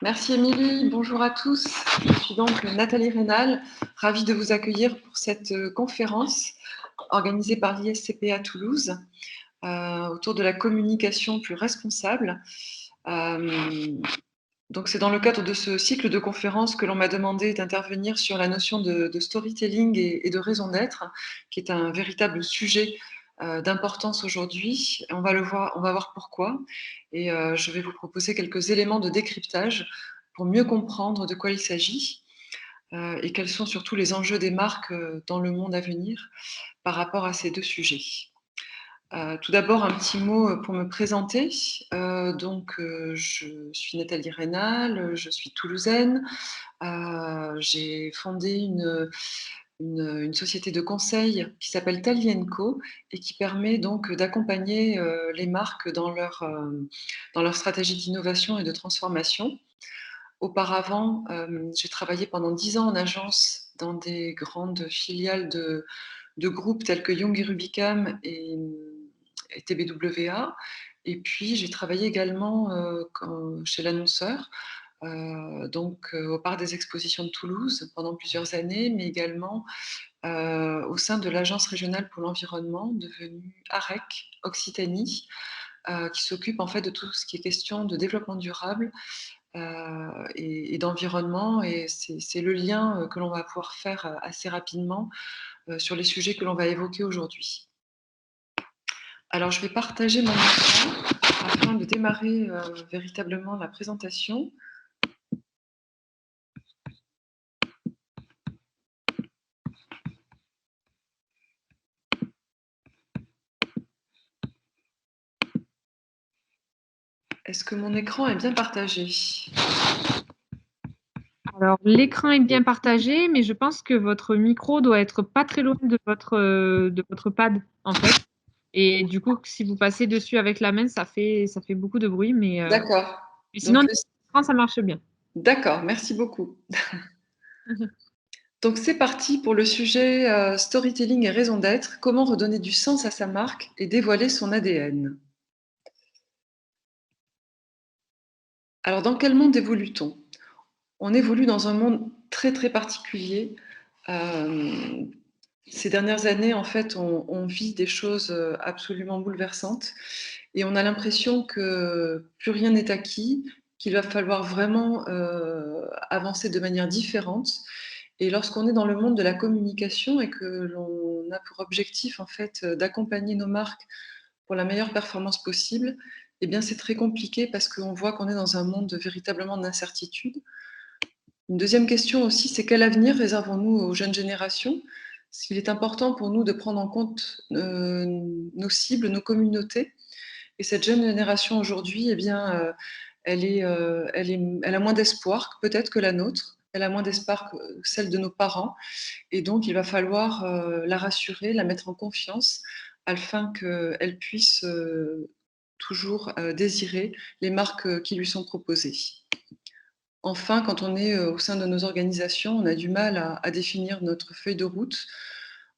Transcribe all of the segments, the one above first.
Merci Émilie, bonjour à tous. Je suis donc Nathalie Rénal, ravie de vous accueillir pour cette conférence organisée par l'ISCP à Toulouse autour de la communication plus responsable. Donc c'est dans le cadre de ce cycle de conférences que l'on m'a demandé d'intervenir sur la notion de storytelling et de raison d'être, qui est un véritable sujet d'importance aujourd'hui. On va voir pourquoi. Et je vais vous proposer quelques éléments de décryptage pour mieux comprendre de quoi il s'agit et quels sont surtout les enjeux des marques dans le monde à venir par rapport à ces deux sujets. Tout d'abord, un petit mot pour me présenter. Je suis Nathalie Rénal, je suis toulousaine. J'ai fondé une société de conseil qui s'appelle Tally & Co et qui permet donc d'accompagner les marques dans leur stratégie d'innovation et de transformation. Auparavant, j'ai travaillé pendant 10 ans en agence dans des grandes filiales de groupes tels que Young et Rubicam et TBWA. Et puis, j'ai travaillé également chez l'annonceur, au Parc des Expositions de Toulouse pendant plusieurs années, mais également au sein de l'Agence régionale pour l'environnement, devenue AREC Occitanie, qui s'occupe en fait de tout ce qui est question de développement durable et d'environnement. Et c'est le lien que l'on va pouvoir faire assez rapidement sur les sujets que l'on va évoquer aujourd'hui. Alors, je vais partager mon écran afin de démarrer véritablement la présentation. Est-ce que mon écran est bien partagé? Alors, l'écran est bien partagé, mais je pense que votre micro doit être pas très loin de votre pad, en fait. Et du coup, si vous passez dessus avec la main, ça fait beaucoup de bruit, mais D'accord. sinon, Donc, l'écran, ça marche bien. d'accord, merci beaucoup. Donc, c'est parti pour le sujet storytelling et raison d'être. Comment redonner du sens à sa marque et dévoiler son ADN? Alors, dans quel monde évolue-t-on? On évolue dans un monde très, très particulier. Ces dernières années, en fait, on vit des choses absolument bouleversantes et on a l'impression que plus rien n'est acquis, qu'il va falloir vraiment avancer de manière différente. Et lorsqu'on est dans le monde de la communication et que l'on a pour objectif, en fait, d'accompagner nos marques pour la meilleure performance possible, eh bien, c'est très compliqué parce qu'on voit qu'on est dans un monde véritablement d'incertitude. Une deuxième question aussi, c'est quel avenir réservons-nous aux jeunes générations? Parce qu'il est important pour nous de prendre en compte nos cibles, nos communautés. Et cette jeune génération aujourd'hui, eh bien, elle a moins d'espoir peut-être que la nôtre. Elle a moins d'espoir que celle de nos parents. Et donc, il va falloir la rassurer, la mettre en confiance, afin qu'elle puisse toujours désirer les marques qui lui sont proposées. Enfin, quand on est au sein de nos organisations, on a du mal à définir notre feuille de route.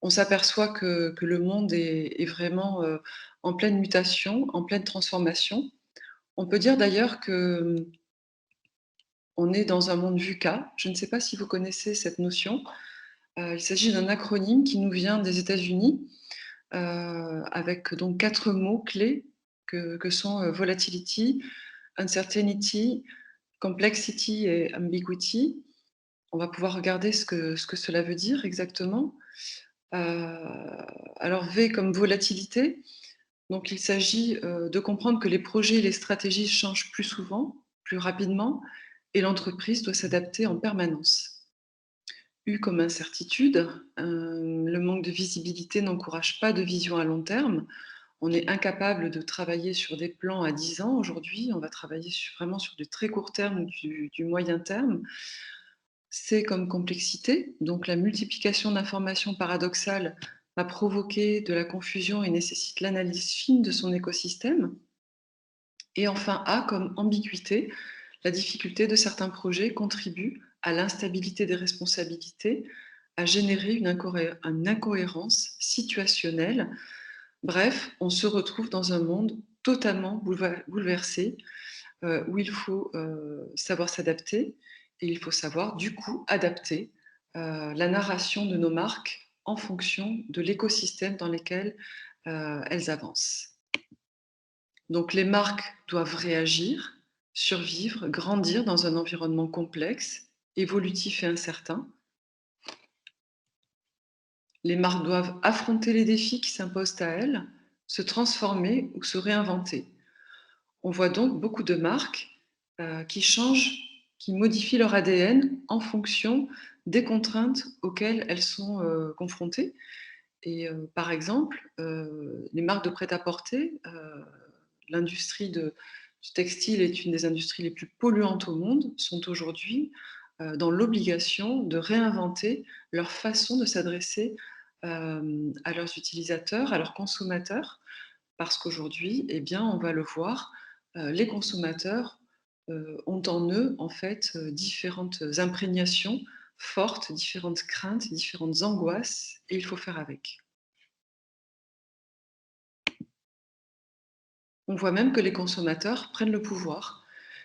On s'aperçoit que le monde est vraiment en pleine mutation, en pleine transformation. On peut dire d'ailleurs que on est dans un monde VUCA. Je ne sais pas si vous connaissez cette notion. Il s'agit d'un acronyme qui nous vient des États-Unis, avec donc 4 mots clés que sont volatility, uncertainty, complexity et ambiguity. On va pouvoir regarder ce que cela veut dire exactement. Alors V comme volatilité, donc il s'agit de comprendre que les projets et les stratégies changent plus souvent, plus rapidement, et l'entreprise doit s'adapter en permanence. U comme incertitude, le manque de visibilité n'encourage pas de vision à long terme. On est incapable de travailler sur des plans à 10 ans aujourd'hui, on va travailler vraiment sur du très court terme ou du moyen terme. C comme complexité, donc la multiplication d'informations paradoxales va provoquer de la confusion et nécessite l'analyse fine de son écosystème. Et enfin A comme ambiguïté, la difficulté de certains projets contribue à l'instabilité des responsabilités, à générer une incohérence situationnelle. Bref, on se retrouve dans un monde totalement bouleversé, où il faut, savoir s'adapter et il faut savoir, du coup, adapter, la narration de nos marques en fonction de l'écosystème dans lequel, elles avancent. Donc les marques doivent réagir, survivre, grandir dans un environnement complexe, évolutif et incertain. Les marques doivent affronter les défis qui s'imposent à elles, se transformer ou se réinventer. On voit donc beaucoup de marques, qui changent, qui modifient leur ADN en fonction des contraintes auxquelles elles sont, confrontées et par exemple, les marques de prêt-à-porter, l'industrie du textile est une des industries les plus polluantes au monde, sont aujourd'hui, dans l'obligation de réinventer leur façon de s'adresser, à leurs utilisateurs, à leurs consommateurs. Parce qu'aujourd'hui, eh bien, on va le voir, les consommateurs, ont en eux, en fait, différentes imprégnations fortes, différentes craintes, différentes angoisses et il faut faire avec. On voit même que les consommateurs prennent le pouvoir.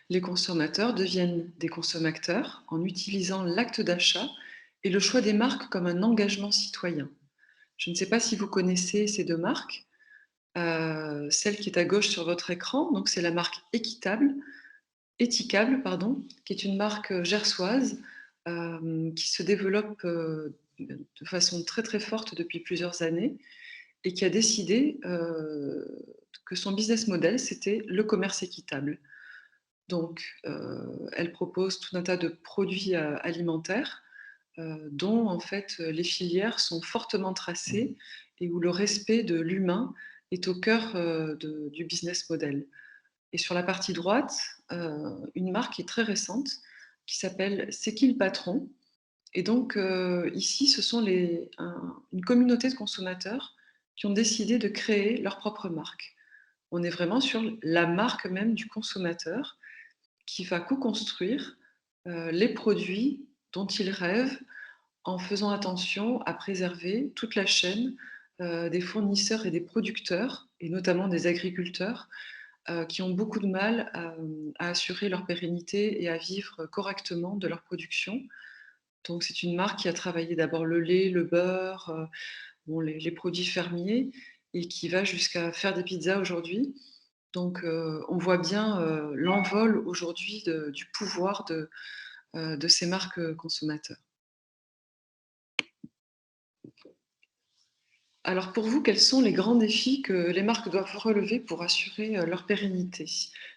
Les consommateurs deviennent des consommateurs en utilisant l'acte d'achat et le choix des marques comme un engagement citoyen. Je ne sais pas si vous connaissez ces 2 marques. Celle qui est à gauche sur votre écran, donc c'est la marque Éthicable pardon, qui est une marque, gersoise, qui se développe, de façon très, très forte depuis plusieurs années et qui a décidé, que son business model, c'était le commerce équitable. Donc, elle propose tout un tas de produits, alimentaires, dont en fait, les filières sont fortement tracées et où le respect de l'humain est au cœur, du business model. Et sur la partie droite, une marque qui est très récente, qui s'appelle C'est qui le patron? Et donc, ici, ce sont une communauté de consommateurs qui ont décidé de créer leur propre marque. On est vraiment sur la marque même du consommateur qui va co-construire, les produits dont il rêve en faisant attention à préserver toute la chaîne, des fournisseurs et des producteurs et notamment des agriculteurs, qui ont beaucoup de mal à assurer leur pérennité et à vivre correctement de leur production. Donc c'est une marque qui a travaillé d'abord le lait, le beurre, bon les produits fermiers et qui va jusqu'à faire des pizzas aujourd'hui. Donc on voit bien, l'envol aujourd'hui du pouvoir de ces marques, consommateurs. Alors pour vous, quels sont les grands défis que les marques doivent relever pour assurer, leur pérennité?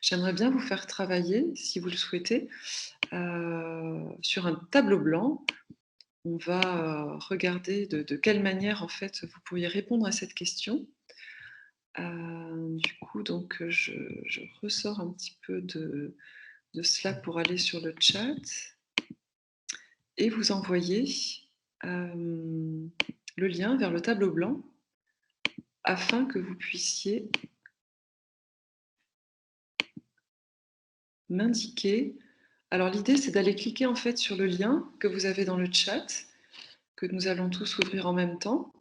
J'aimerais bien vous faire travailler, si vous le souhaitez, sur un tableau blanc. On va, regarder de quelle manière, en fait, vous pourriez répondre à cette question. Du coup, donc, je ressors un petit peu de cela pour aller sur le chat et vous envoyer, le lien vers le tableau blanc afin que vous puissiez m'indiquer. Alors l'idée, c'est d'aller cliquer, en fait, sur le lien que vous avez dans le chat, que nous allons tous ouvrir en même temps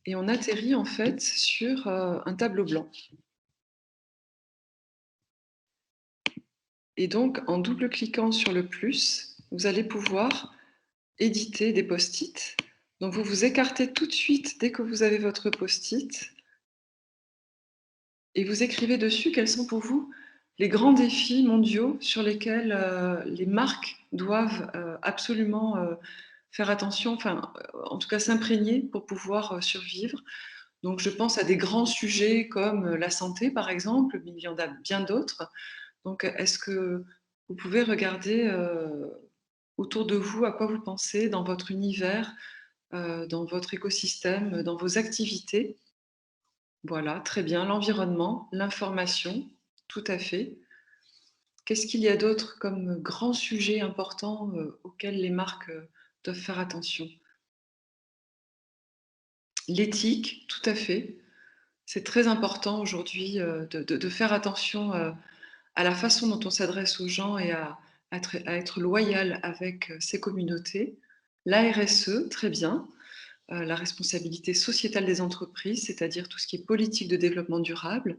et on atterrit, en fait, sur, un tableau blanc. Et donc, en double-cliquant sur le plus, vous allez pouvoir éditer des post-it. Donc, vous vous écartez tout de suite dès que vous avez votre post-it et vous écrivez dessus quels sont pour vous les grands défis mondiaux sur lesquels les marques doivent absolument faire attention, enfin, en tout cas s'imprégner pour pouvoir survivre. Donc, je pense à des grands sujets comme la santé, par exemple, mais il y en a bien d'autres. Donc, est-ce que vous pouvez regarder, autour de vous à quoi vous pensez dans votre univers, dans votre écosystème, dans vos activités? Voilà, très bien. L'environnement, l'information, tout à fait. Qu'est-ce qu'il y a d'autre comme grands sujets importants, auxquels les marques, doivent faire attention? L'éthique, tout à fait. C'est très important aujourd'hui, de faire attention, à la façon dont on s'adresse aux gens et à être loyal avec, ces communautés. La RSE, très bien. la responsabilité sociétale des entreprises, c'est-à-dire tout ce qui est politique de développement durable,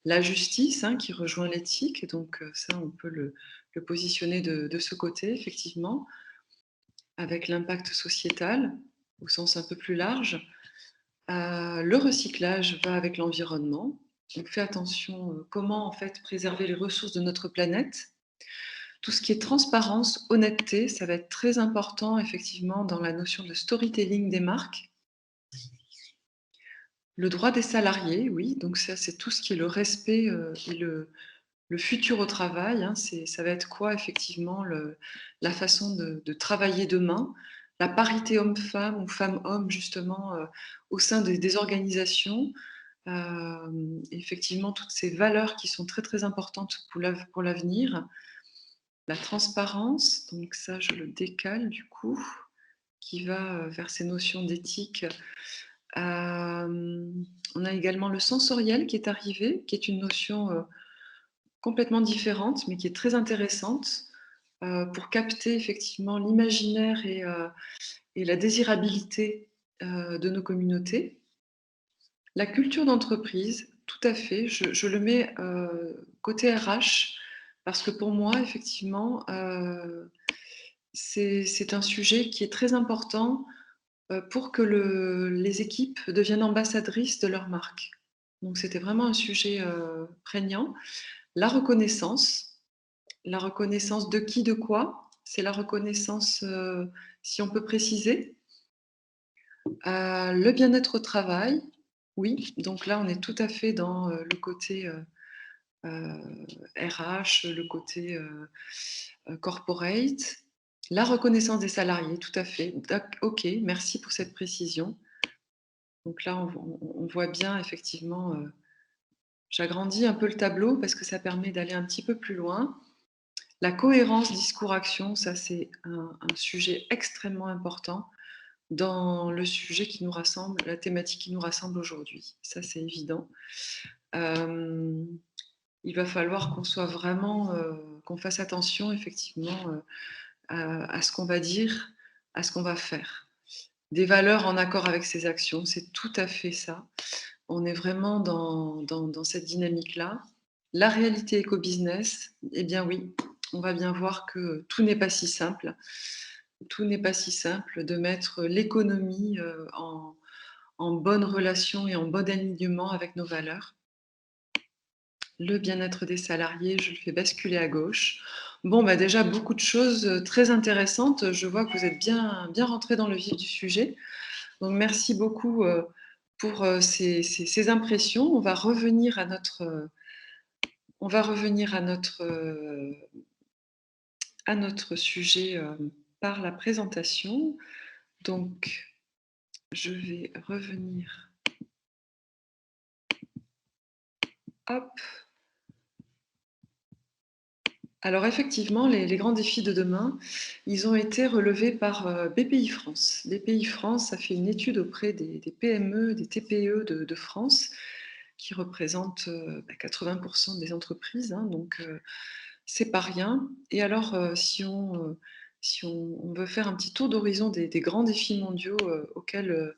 la justice, hein, qui rejoint l'éthique, donc ça, on peut le positionner de ce côté, effectivement, avec l'impact sociétal, au sens un peu plus large. Le recyclage va avec l'environnement. On fait attention, comment, en fait, préserver les ressources de notre planète. Tout ce qui est transparence, honnêteté, ça va être très important, effectivement, dans la notion de storytelling des marques. Le droit des salariés, oui, donc ça, c'est tout ce qui est le respect, et le futur au travail, hein. Ça va être quoi, effectivement, la façon de travailler demain? La parité homme-femme ou femme-homme, justement, au sein des organisations. Effectivement, toutes ces valeurs qui sont très, très importantes pour l'avenir. La transparence, donc ça, je le décale, du coup, qui va, vers ces notions d'éthique. On a également le sensoriel qui est arrivé, qui est une notion, complètement différente, mais qui est très intéressante, pour capter effectivement l'imaginaire et la désirabilité, de nos communautés. La culture d'entreprise, tout à fait, je le mets, côté RH parce que pour moi, effectivement, c'est un sujet qui est très important, pour que les équipes deviennent ambassadrices de leur marque. Donc c'était vraiment un sujet, prégnant. La reconnaissance. La reconnaissance de qui, de quoi? C'est la reconnaissance, si on peut préciser. Le bien-être au travail, oui, donc là, on est tout à fait dans, le côté, RH, le côté, corporate. La reconnaissance des salariés, tout à fait. OK, merci pour cette précision. Donc là, on voit bien effectivement, j'agrandis un peu le tableau parce que ça permet d'aller un petit peu plus loin. La cohérence discours-action, ça c'est un sujet extrêmement important dans le sujet qui nous rassemble, la thématique qui nous rassemble aujourd'hui. Ça, c'est évident. Hem, il va falloir qu'on soit vraiment, qu'on fasse attention effectivement, à ce qu'on va dire, à ce qu'on va faire. Des valeurs en accord avec ses actions, c'est tout à fait ça. On est vraiment dans cette dynamique-là. La réalité éco-business, eh bien oui, on va bien voir que tout n'est pas si simple. Tout n'est pas si simple de mettre l'économie, en bonne relation et en bon alignement avec nos valeurs. Le bien-être des salariés, je le fais basculer à gauche. Bon, bah, déjà beaucoup de choses, très intéressantes. Je vois que vous êtes bien rentrés dans le vif du sujet. Donc merci beaucoup, pour, ces impressions. On va revenir à notre sujet, par la présentation. Donc je vais revenir, hop. Alors effectivement, les grands défis de demain, ils ont été relevés par, BPI France. BPI France a fait une étude auprès des PME, des TPE de France, qui représentent, 80 des entreprises, hein, donc c'est pas rien. Et alors, si on veut faire un petit tour d'horizon des grands défis mondiaux, auxquels,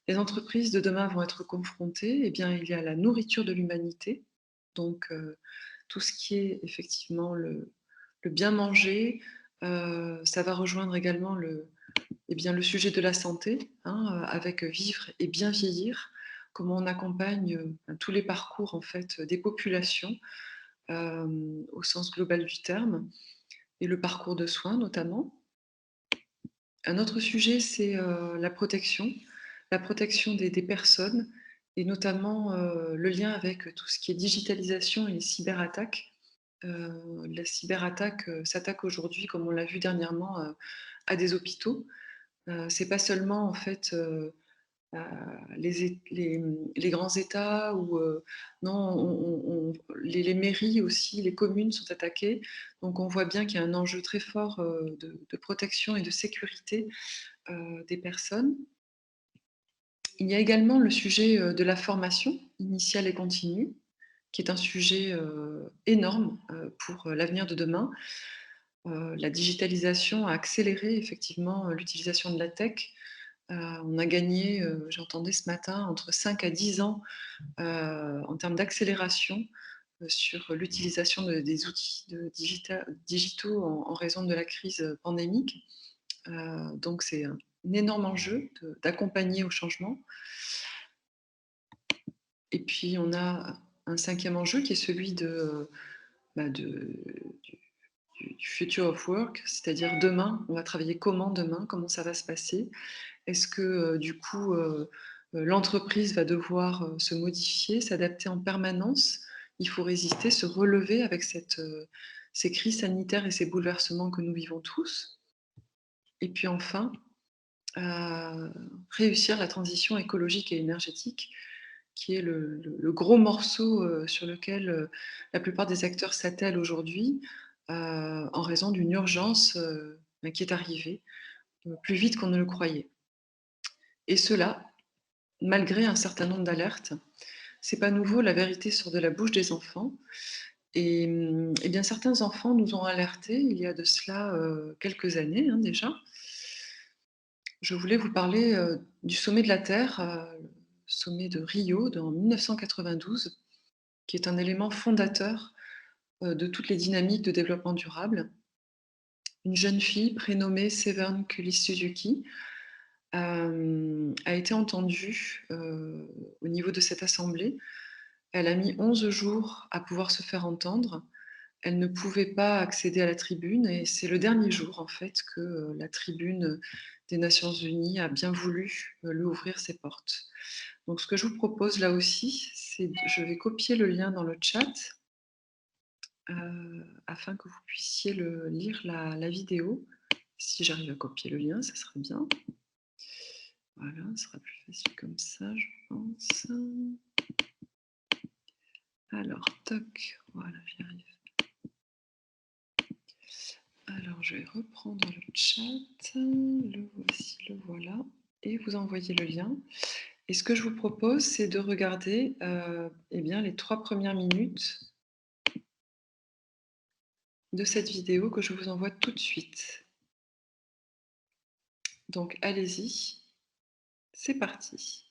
les entreprises de demain vont être confrontées, eh bien, il y a la nourriture de l'humanité, donc tout ce qui est effectivement le bien manger, ça va rejoindre également eh bien, le sujet de la santé, hein, avec vivre et bien vieillir, comment on accompagne, tous les parcours en fait, des populations, au sens global du terme et le parcours de soins notamment. Un autre sujet, c'est, la protection des personnes et notamment, le lien avec tout ce qui est digitalisation et les cyberattaques. La cyberattaque, s'attaque aujourd'hui, comme on l'a vu dernièrement, à des hôpitaux. C'est pas seulement en fait, les grands États ou non, les mairies aussi, les communes sont attaquées. Donc on voit bien qu'il y a un enjeu très fort, de protection et de sécurité, des personnes. Il y a également le sujet, de la formation initiale et continue, qui est un sujet, énorme, pour, l'avenir de demain. La digitalisation a accéléré effectivement, l'utilisation de la tech. On a gagné, j'entendais ce matin, entre 5 à 10 ans en termes d'accélération sur l'utilisation des outils digitaux en raison de la crise pandémique. Donc c'est un énorme enjeu d'accompagner au changement. Et puis on a un cinquième enjeu qui est celui du future of work, c'est-à-dire demain, on va travailler comment demain, comment ça va se passer. Est-ce que du coup l'entreprise va devoir se modifier, s'adapter en permanence? Il faut résister, se relever avec ces crises sanitaires et ces bouleversements que nous vivons tous. Et puis enfin, réussir la transition écologique et énergétique, qui est le gros morceau sur lequel la plupart des acteurs s'attellent aujourd'hui, en raison d'une urgence qui est arrivée plus vite qu'on ne le croyait. Et cela, malgré un certain nombre d'alertes. C'est pas nouveau, la vérité sort de la bouche des enfants. Et bien certains enfants nous ont alertés il y a de cela quelques années déjà. Je voulais vous parler du sommet de la Terre, le sommet de Rio en 1992, qui est un élément fondateur de toutes les dynamiques de développement durable. Une jeune fille prénommée Severn Kulis Suzuki a été entendue au niveau de cette assemblée. Elle a mis 11 jours à pouvoir se faire entendre. Elle ne pouvait pas accéder à la tribune et c'est le dernier jour en fait que la tribune des Nations Unies a bien voulu lui ouvrir ses portes. Donc ce que je vous propose là aussi, c'est je vais copier le lien dans le chat afin que vous puissiez lire la vidéo. Si j'arrive à copier le lien, ça serait bien. Voilà, ce sera plus facile comme ça, je pense. Alors, toc, voilà, j'y arrive. Alors, je vais reprendre le chat. Le voici, le voilà. Et vous envoyez le lien. Et ce que je vous propose, c'est de regarder eh bien, les 3 premières minutes de cette vidéo que je vous envoie tout de suite. Donc, allez-y. C'est parti.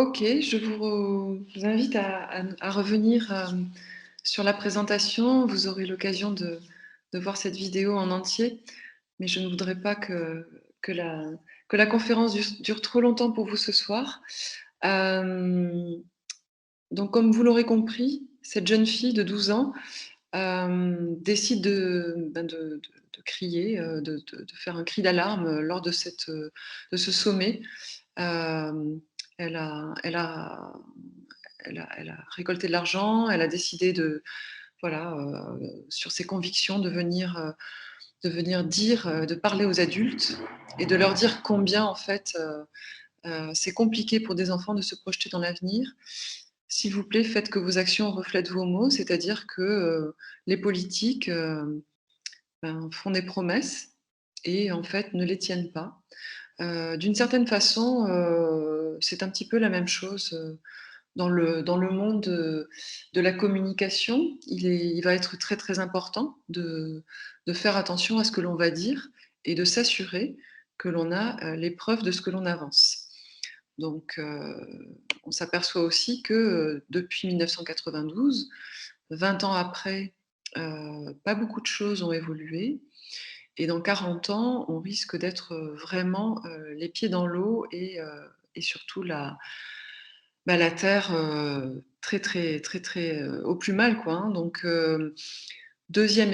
OK, je vous invite à revenir, sur la présentation. Vous aurez l'occasion de voir cette vidéo en entier, mais je ne voudrais pas que la que la conférence dure trop longtemps pour vous ce soir. Hem, donc comme vous l'aurez compris, cette jeune fille de 12 ans, décide de crier, de faire un cri d'alarme, lors de ce sommet. Hem, elle a elle a elle a récolté de l'argent, elle a décidé de voilà, sur ses convictions de venir dire, de parler aux adultes et de leur dire combien en fait, c'est compliqué pour des enfants de se projeter dans l'avenir. S'il vous plaît, faites que vos actions reflètent vos mots, c'est-à-dire que, les politiques, font des promesses et en fait ne les tiennent pas. D'une certaine façon, c'est un petit peu la même chose, dans le monde, de la communication. Il va être très, très important de faire attention à ce que l'on va dire et de s'assurer que l'on a, les preuves de ce que l'on avance. Donc, on s'aperçoit aussi que, depuis 1992, 20 ans après, pas beaucoup de choses ont évolué et dans 40 ans, on risque d'être, vraiment, les pieds dans l'eau et surtout la terre, très, très, très, très, au plus mal, quoi, hein. Donc, 2e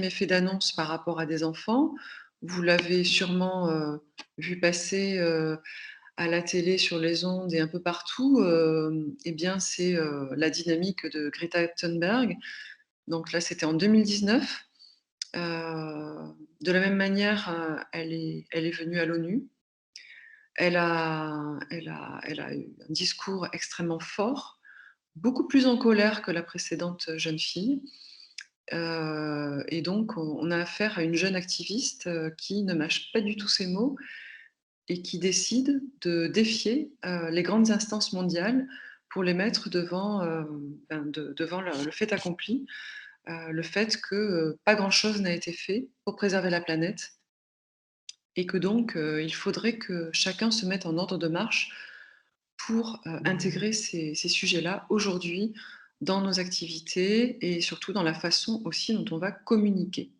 effet d'annonce par rapport à des enfants. Vous l'avez sûrement, vu passer, à la télé, sur les ondes et un peu partout, et bien, c'est, la dynamique de Greta Thunberg. Donc là, c'était en 2019. De la même manière, elle est venue à l'ONU. Elle a eu un discours extrêmement fort, beaucoup plus en colère que la précédente jeune fille. Et donc on a affaire à une jeune activiste, qui ne mâche pas du tout ses mots et qui décide de défier, les grandes instances mondiales pour les mettre devant, devant le fait accompli, le fait que, pas grand chose n'a été fait pour préserver la planète et que donc, il faudrait que chacun se mette en ordre de marche pour, intégrer ces sujets-là aujourd'hui dans nos activités et surtout dans la façon aussi dont on va communiquer.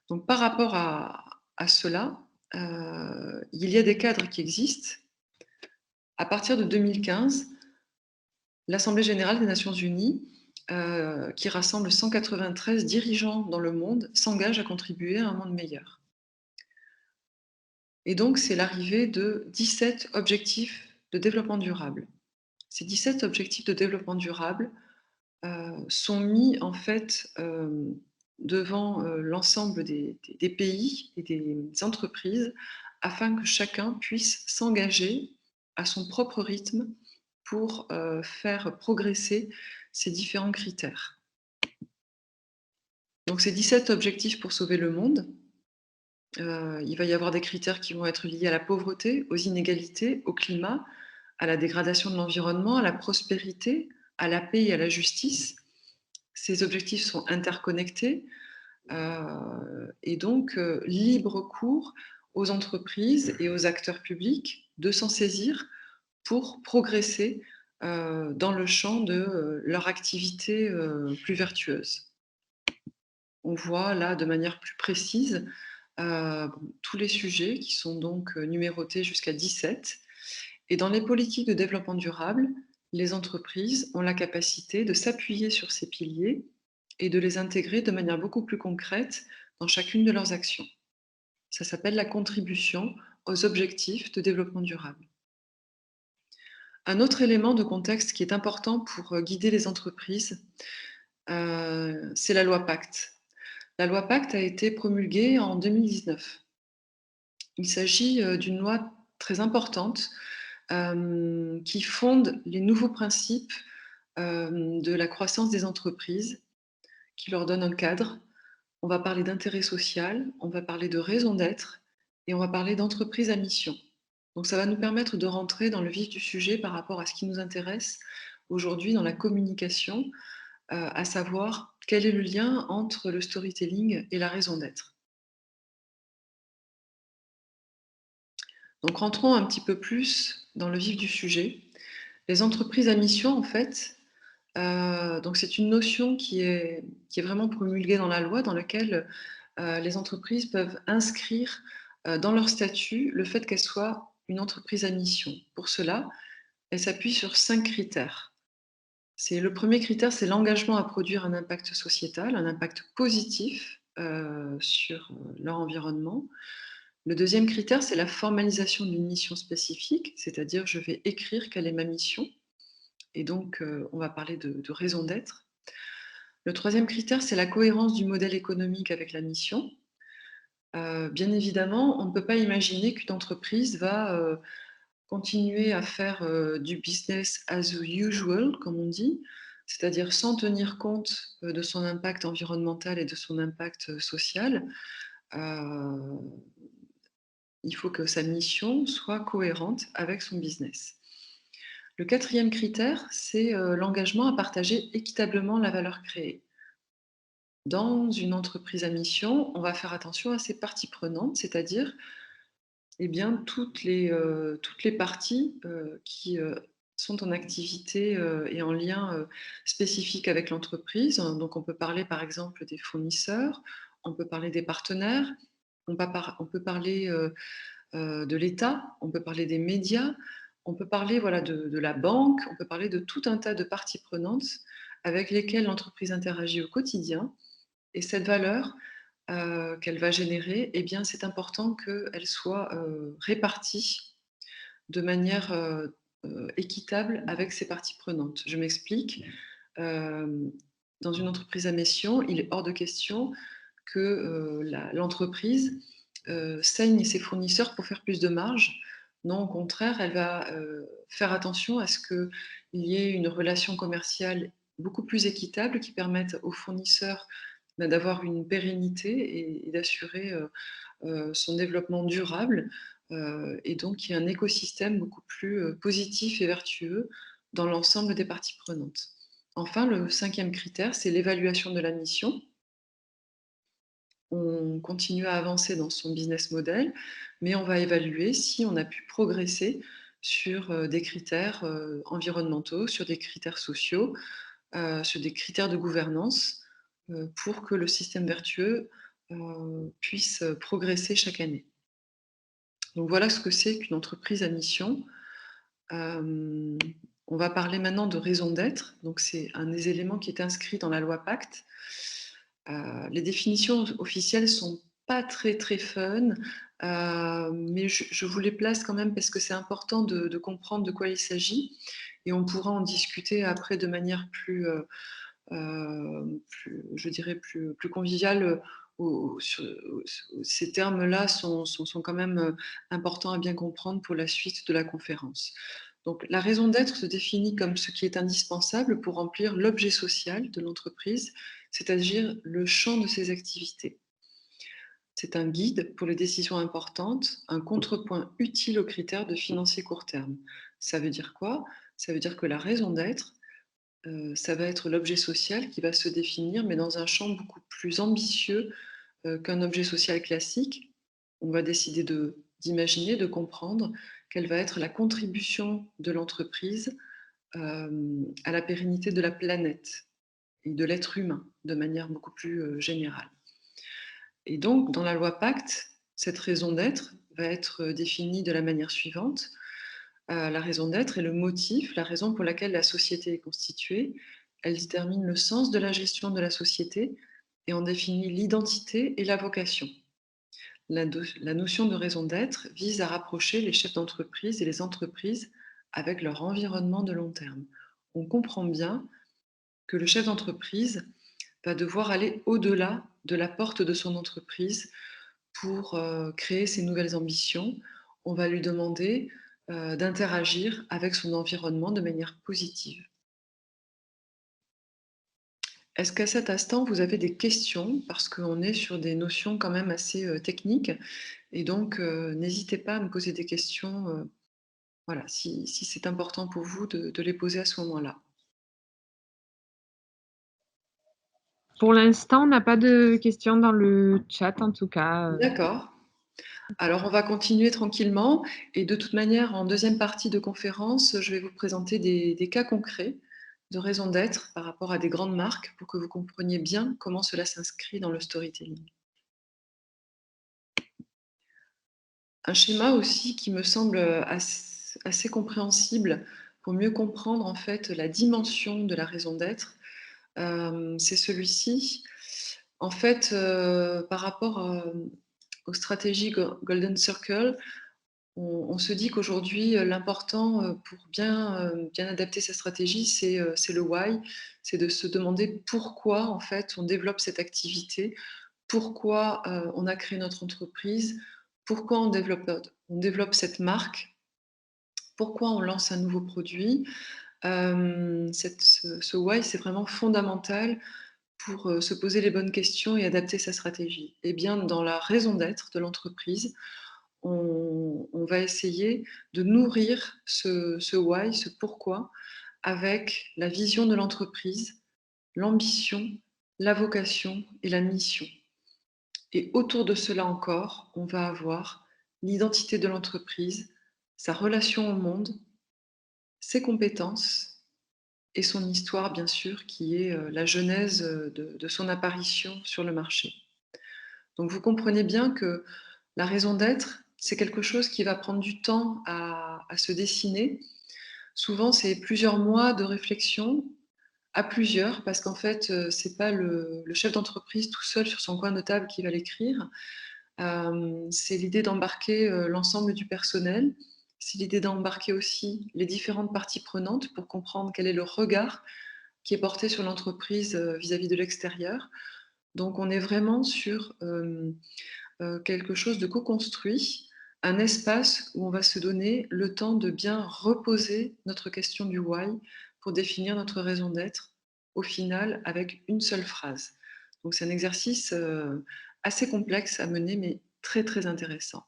Donc par rapport à cela, il y a des cadres qui existent. À partir de 2015, l'Assemblée générale des Nations unies, qui rassemble 193 dirigeants dans le monde, s'engage à contribuer à un monde meilleur. Et donc c'est l'arrivée de 17 objectifs de développement durable. Ces 17 objectifs de développement durable, sont mis en fait, devant, l'ensemble des pays et des entreprises afin que chacun puisse s'engager à son propre rythme pour, faire progresser ces différents critères. Donc ces 17 objectifs pour sauver le monde, il va y avoir des critères qui vont être liés à la pauvreté, aux inégalités, au climat, à la dégradation de l'environnement, à la prospérité, à la paix et à la justice. Ces objectifs sont interconnectés, et donc libre cours aux entreprises et aux acteurs publics de s'en saisir pour progresser, dans le champ de, leur activité, plus vertueuse. On voit là de manière plus précise, tous les sujets qui sont donc, numérotés jusqu'à 17 et dans les politiques de développement durable, les entreprises ont la capacité de s'appuyer sur ces piliers et de les intégrer de manière beaucoup plus concrète dans chacune de leurs actions. Ça s'appelle la contribution aux objectifs de développement durable. Un autre élément de contexte qui est important pour, guider les entreprises, c'est la loi Pacte. La loi Pacte a été promulguée en 2019. Il s'agit, d'une loi très importante, qui fonde les nouveaux principes, de la croissance des entreprises, qui leur donne un cadre. On va parler d'intérêt social, on va parler de raison d'être et on va parler d'entreprise à mission. Donc ça va nous permettre de rentrer dans le vif du sujet par rapport à ce qui nous intéresse aujourd'hui dans la communication, à savoir quel est le lien entre le storytelling et la raison d'être. Donc rentrons un petit peu plus dans le vif du sujet. Les entreprises à mission, en fait, donc c'est une notion qui est vraiment promulguée dans la loi, dans laquelle, les entreprises peuvent inscrire, dans leur statut le fait qu'elles soient une entreprise à mission. Pour cela, elles s'appuient sur 5 critères. C'est le premier critère, c'est l'engagement à produire un impact sociétal, un impact positif, sur, leur environnement. Le deuxième critère, c'est la formalisation d'une mission spécifique, c'est-à-dire je vais écrire quelle est ma mission et donc on va parler de raison d'être. Le troisième critère, c'est la cohérence du modèle économique avec la mission. Bien évidemment, on ne peut pas imaginer qu'une entreprise va, continuer à faire, du business as usual, comme on dit, c'est-à-dire sans tenir compte, de son impact environnemental et de son impact, social. Heu, il faut que sa mission soit cohérente avec son business. Le quatrième critère, c'est, l'engagement à partager équitablement la valeur créée. Dans une entreprise à mission, on va faire attention à ses parties prenantes, c'est-à-dire, eh bien, toutes les parties, qui, sont en activité, et en lien, spécifique avec l'entreprise. Donc on peut parler, par exemple, des fournisseurs, on peut parler des partenaires, on peut parler, de l'État, on peut parler des médias, on peut parler, voilà, de la banque, on peut parler de tout un tas de parties prenantes avec lesquelles l'entreprise interagit au quotidien et cette valeur, qu'elle va générer, eh bien, c'est important qu'elle soit, répartie de manière, équitable avec ses parties prenantes. Je m'explique. Hem, dans une entreprise à mission, il est hors de question que, l'entreprise, saigne ses fournisseurs pour faire plus de marge. Non, au contraire, elle va, faire attention à ce qu'il y ait une relation commerciale beaucoup plus équitable qui permette aux fournisseurs, bah, d'avoir une pérennité et d'assurer, son développement durable, et donc il y a un écosystème beaucoup plus, positif et vertueux dans l'ensemble des parties prenantes. Enfin, le cinquième critère, c'est l'évaluation de la mission. On continue à avancer dans son business model, mais on va évaluer si on a pu progresser sur, des critères, environnementaux, sur des critères sociaux, sur des critères de gouvernance, pour que le système vertueux, puisse, progresser chaque année. Donc voilà ce que c'est qu'une entreprise à mission. Hem, on va parler maintenant de raison d'être. Donc c'est un des éléments qui est inscrit dans la loi Pacte. Les définitions officielles sont pas très, très fun, mais je vous les place quand même parce que c'est important de comprendre de quoi il s'agit et on pourra en discuter après de manière plus, plus je dirais plus conviviale, au sur ces termes-là sont quand même, importants à bien comprendre pour la suite de la conférence. Donc la raison d'être se définit comme ce qui est indispensable pour remplir l'objet social de l'entreprise, c'est-à-dire le champ de ses activités. C'est un guide pour les décisions importantes, un contrepoint utile aux critères de financier court terme. Ça veut dire quoi? Ça veut dire que la raison d'être, ça va être l'objet social qui va se définir, mais dans un champ beaucoup plus ambitieux, qu'un objet social classique. On va décider d'imaginer, de comprendre quelle va être la contribution de l'entreprise, à la pérennité de la planète et de l'être humain, de manière beaucoup plus, générale. Et donc dans la loi Pacte, cette raison d'être va être, définie de la manière suivante. La raison d'être est le motif, la raison pour laquelle la société est constituée. Elle détermine le sens de la gestion de la société et en définit l'identité et la vocation. La notion de raison d'être vise à rapprocher les chefs d'entreprise et les entreprises avec leur environnement de long terme. On comprend bien que le chef d'entreprise va devoir aller au-delà de la porte de son entreprise pour, créer ses nouvelles ambitions. On va lui demander, d'interagir avec son environnement de manière positive. Est-ce qu'à cet instant, vous avez des questions? Parce qu'on est sur des notions quand même assez, techniques et donc n'hésitez pas à me poser des questions, voilà, si c'est important pour vous de les poser à ce moment-là. Pour l'instant, on n'a pas de questions dans le chat en tout cas. D'accord. Alors, on va continuer tranquillement et de toute manière, en deuxième partie de conférence, je vais vous présenter des cas concrets de raison d'être par rapport à des grandes marques pour que vous compreniez bien comment cela s'inscrit dans le storytelling. Un schéma aussi qui me semble assez compréhensible pour mieux comprendre en fait la dimension de la raison d'être, c'est celui-ci. En fait, par rapport aux stratégies Golden Circle, on se dit qu'aujourd'hui, l'important pour bien adapter sa stratégie, c'est le why, c'est de se demander pourquoi en fait on développe cette activité, pourquoi on a créé notre entreprise, pourquoi on développe cette marque, pourquoi on lance un nouveau produit. Ce why, c'est vraiment fondamental pour se poser les bonnes questions et adapter sa stratégie. Et bien, dans la raison d'être de l'entreprise, on va essayer de nourrir ce why, ce pourquoi, avec la vision de l'entreprise, l'ambition, la vocation et la mission. Et autour de cela encore, on va avoir l'identité de l'entreprise, sa relation au monde, ses compétences et son histoire, bien sûr, qui est la genèse de son apparition sur le marché. Donc vous comprenez bien que la raison d'être, c'est quelque chose qui va prendre du temps à se dessiner. Souvent, c'est plusieurs mois de réflexion à plusieurs, parce qu'en fait, c'est pas le chef d'entreprise tout seul sur son coin de table qui va l'écrire. C'est l'idée d'embarquer l'ensemble du personnel. C'est l'idée d'embarquer aussi les différentes parties prenantes pour comprendre quel est le regard qui est porté sur l'entreprise vis-à-vis de l'extérieur. Donc, on est vraiment sur quelque chose de co-construit, un espace où on va se donner le temps de bien reposer notre question du why pour définir notre raison d'être, au final, avec une seule phrase. Donc c'est un exercice assez complexe à mener, mais très très intéressant.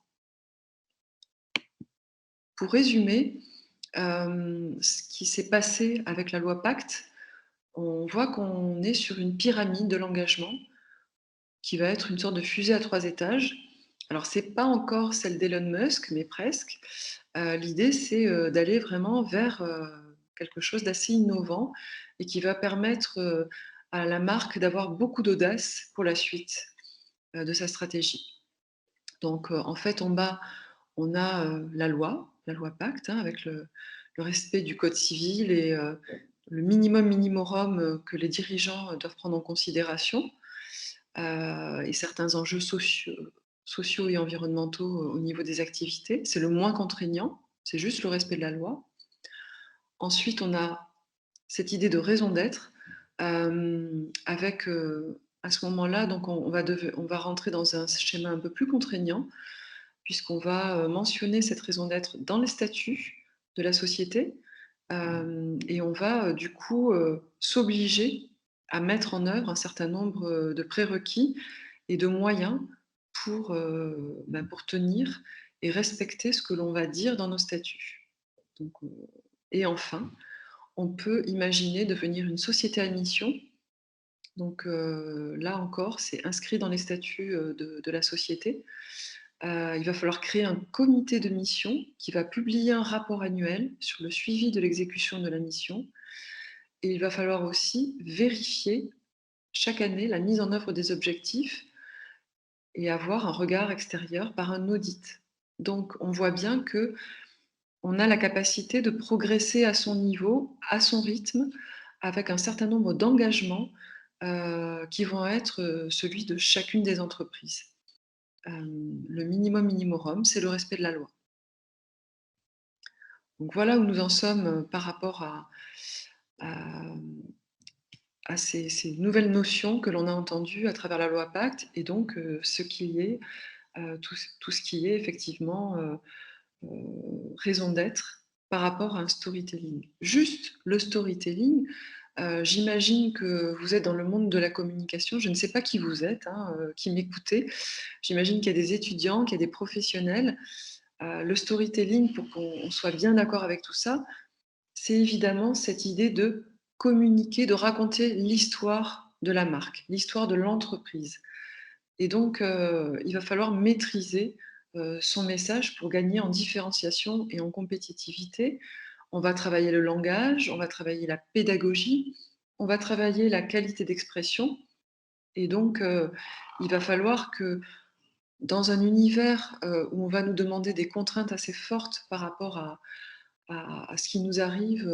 Pour résumer, ce qui s'est passé avec la loi Pacte, on voit qu'on est sur une pyramide de l'engagement qui va être une sorte de fusée à 3 étages. Alors, c'est pas encore celle d'Elon Musk, mais presque. L'idée, c'est d'aller vraiment vers quelque chose d'assez innovant et qui va permettre à la marque d'avoir beaucoup d'audace pour la suite de sa stratégie. Donc, en fait, en bas, on a la loi Pacte, hein, avec le respect du code civil et le minimum minimorum que les dirigeants doivent prendre en considération et certains enjeux sociaux et environnementaux au niveau des activités. C'est le moins contraignant, c'est juste le respect de la loi. Ensuite, on a cette idée de raison d'être, avec à ce moment-là, donc on va rentrer dans un schéma un peu plus contraignant, puisqu'on va mentionner cette raison d'être dans les statuts de la société, et on va du coup s'obliger à mettre en œuvre un certain nombre de prérequis et de moyens pour tenir et respecter ce que l'on va dire dans nos statuts. Donc, et enfin, on peut imaginer devenir une société à mission. Donc là encore, c'est inscrit dans les statuts de la société. Il va falloir créer un comité de mission qui va publier un rapport annuel sur le suivi de l'exécution de la mission. Et il va falloir aussi vérifier chaque année la mise en œuvre des objectifs et avoir un regard extérieur par un audit. Donc on voit bien que on a la capacité de progresser à son niveau, à son rythme, avec un certain nombre d'engagements qui vont être celui de chacune des entreprises. Le minimum minimorum, c'est le respect de la loi. Donc voilà où nous en sommes par rapport à, à ces nouvelles notions que l'on a entendues à travers la loi Pacte et donc ce qui est, tout ce qui est effectivement raison d'être par rapport à un storytelling. Juste le storytelling, j'imagine que vous êtes dans le monde de la communication, je ne sais pas qui vous êtes, hein, qui m'écoutez. J'imagine qu'il y a des étudiants, qu'il y a des professionnels. Le storytelling, pour qu'on soit bien d'accord avec tout ça, c'est évidemment cette idée de communiquer, de raconter l'histoire de la marque, l'histoire de l'entreprise. Et donc, il va falloir maîtriser son message pour gagner en différenciation et en compétitivité. On va travailler le langage, on va travailler la pédagogie, on va travailler la qualité d'expression et donc il va falloir que dans un univers, où on va nous demander des contraintes assez fortes par rapport à ce qui nous arrive,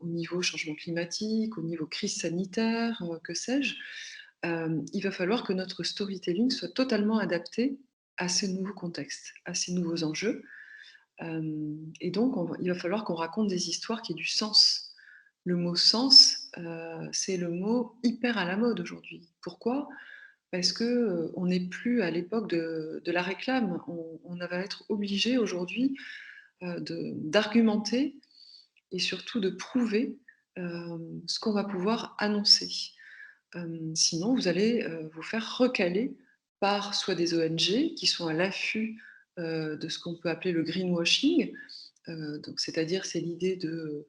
au niveau changement climatique, au niveau crise sanitaire, que sais-je, il va falloir que notre storytelling soit totalement adapté à ces nouveaux contextes, à ces nouveaux enjeux. Et donc il va falloir qu'on raconte des histoires qui aient du sens. Le mot «sens», c'est le mot hyper à la mode aujourd'hui. Pourquoi? Parce que, on n'est plus à l'époque de la réclame. On va être obligé aujourd'hui, d'argumenter et surtout de prouver, ce qu'on va pouvoir annoncer. Sinon vous allez, vous faire recaler par soit des ONG qui sont à l'affût, de ce qu'on peut appeler le greenwashing. Donc c'est-à-dire, c'est l'idée de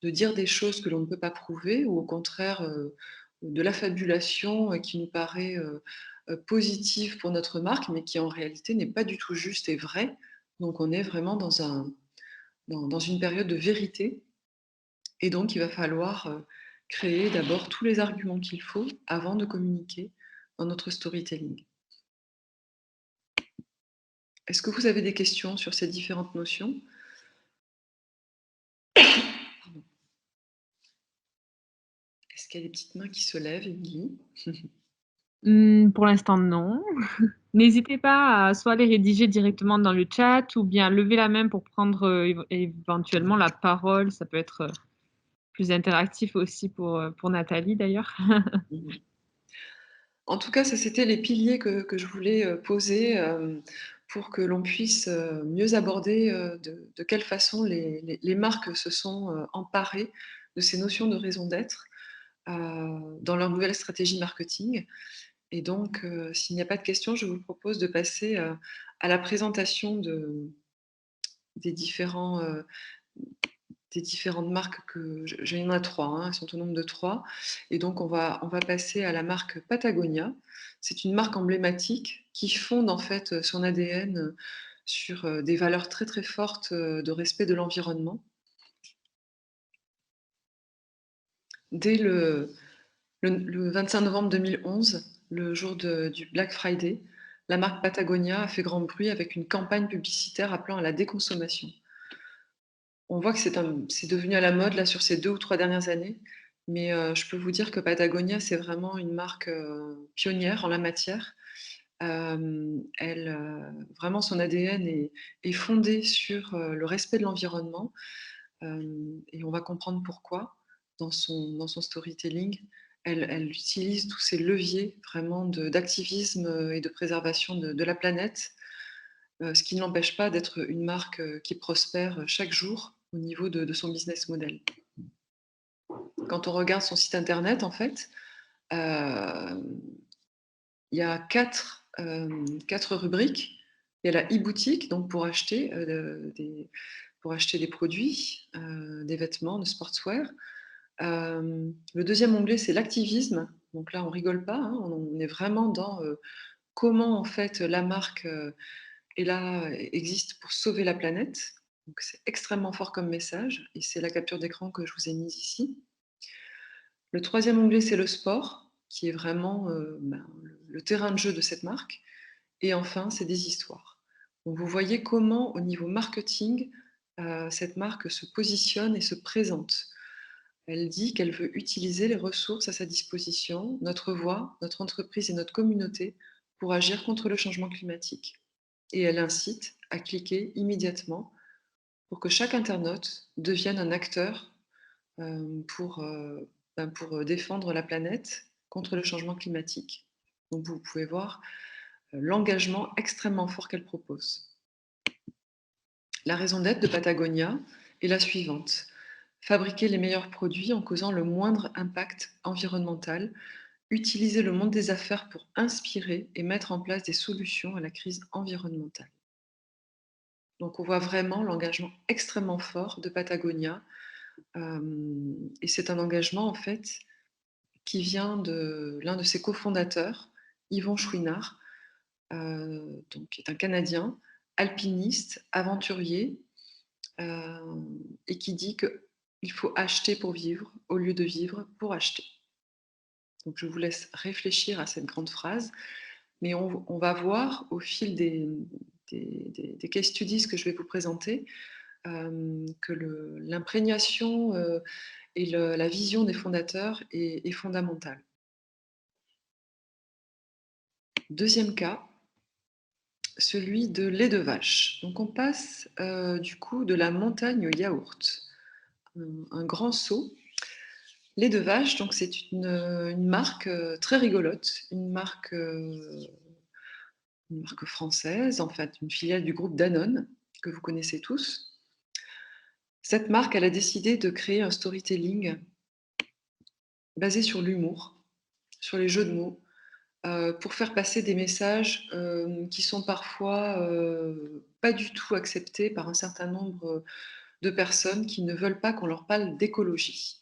dire des choses que l'on ne peut pas prouver ou au contraire, de l'affabulation, qui nous paraît, positive pour notre marque, mais qui en réalité n'est pas du tout juste et vraie. Donc on est vraiment dans une période de vérité et donc il va falloir, créer d'abord tous les arguments qu'il faut avant de communiquer dans notre storytelling. Est-ce que vous avez des questions sur ces différentes notions? Pardon. Est-ce qu'il y a des petites mains qui se lèvent, Émilie? Pour l'instant, non. N'hésitez pas à soit les rédiger directement dans le chat ou bien lever la main pour prendre, éventuellement la parole. Ça peut être, plus interactif aussi pour Nathalie d'ailleurs. Mmh. En tout cas, ça c'était les piliers que je voulais, poser, pour que l'on puisse, mieux aborder, de quelle façon les marques se sont, emparées de ces notions de raison d'être, dans leur nouvelle stratégie marketing et donc s'il n'y a pas de questions, je vous propose de passer, à la présentation des différents, des différentes marques que je il y en a 3, hein, elles sont au nombre de 3 et donc on va passer à la marque Patagonia. C'est une marque emblématique qui fonde en fait, son ADN, sur, des valeurs très, très fortes, de respect de l'environnement. Dès le 25 novembre 2011, le jour du Black Friday, la marque Patagonia a fait grand bruit avec une campagne publicitaire appelant à la déconsommation. On voit que c'est devenu à la mode là sur ces 2 ou 3 dernières années, mais je peux vous dire que Patagonia, c'est vraiment une marque, pionnière en la matière. Vraiment son ADN est fondé sur, le respect de l'environnement, et on va comprendre pourquoi dans son storytelling. Elle utilise tous ces leviers vraiment d'activisme, et de préservation de la planète. Ce qui ne l'empêche pas d'être une marque, qui prospère, chaque jour au niveau de son business model. Quand on regarde son site internet, en fait, hem, il y a 4 rubriques. Il y a la e-boutique, donc pour acheter des produits, des vêtements, de sportswear. Le deuxième onglet, c'est l'activisme. Donc là, on rigole pas, hein, on est vraiment dans, comment en fait la marque, est là, existe pour sauver la planète. Donc c'est extrêmement fort comme message et c'est la capture d'écran que je vous ai mise ici. Le troisième onglet, c'est le sport, qui est vraiment, le terrain de jeu de cette marque et enfin, c'est des histoires. Donc vous voyez comment au niveau marketing, cette marque se positionne et se présente. Elle dit qu'elle veut utiliser les ressources à sa disposition, notre voix, notre entreprise et notre communauté pour agir contre le changement climatique. Et elle incite à cliquer immédiatement pour que chaque internaute devienne un acteur, pour défendre la planète contre le changement climatique. Donc vous pouvez voir, l'engagement extrêmement fort qu'elle propose. La raison d'être de Patagonia est la suivante: fabriquer les meilleurs produits en causant le moindre impact environnemental, utiliser le monde des affaires pour inspirer et mettre en place des solutions à la crise environnementale. Donc on voit vraiment l'engagement extrêmement fort de Patagonia, et c'est un engagement en fait qui vient de l'un de ses cofondateurs, Yvon Chouinard, donc qui est un Canadien, alpiniste, aventurier, et qui dit qu'il faut acheter pour vivre au lieu de vivre pour acheter. Donc je vous laisse réfléchir à cette grande phrase, mais on va voir au fil des case studies que je vais vous présenter, que l'imprégnation et la vision des fondateurs est fondamentale. Deuxième cas, celui de lait de vache. Donc on passe du coup de la montagne au yaourt. Un grand saut. Lait de vache, donc c'est une marque très rigolote, une marque française, en fait, une filiale du groupe Danone, que vous connaissez tous. Cette marque, elle a décidé de créer un storytelling basé sur l'humour, sur les jeux de mots, pour faire passer des messages qui sont parfois pas du tout acceptés par un certain nombre de personnes qui ne veulent pas qu'on leur parle d'écologie.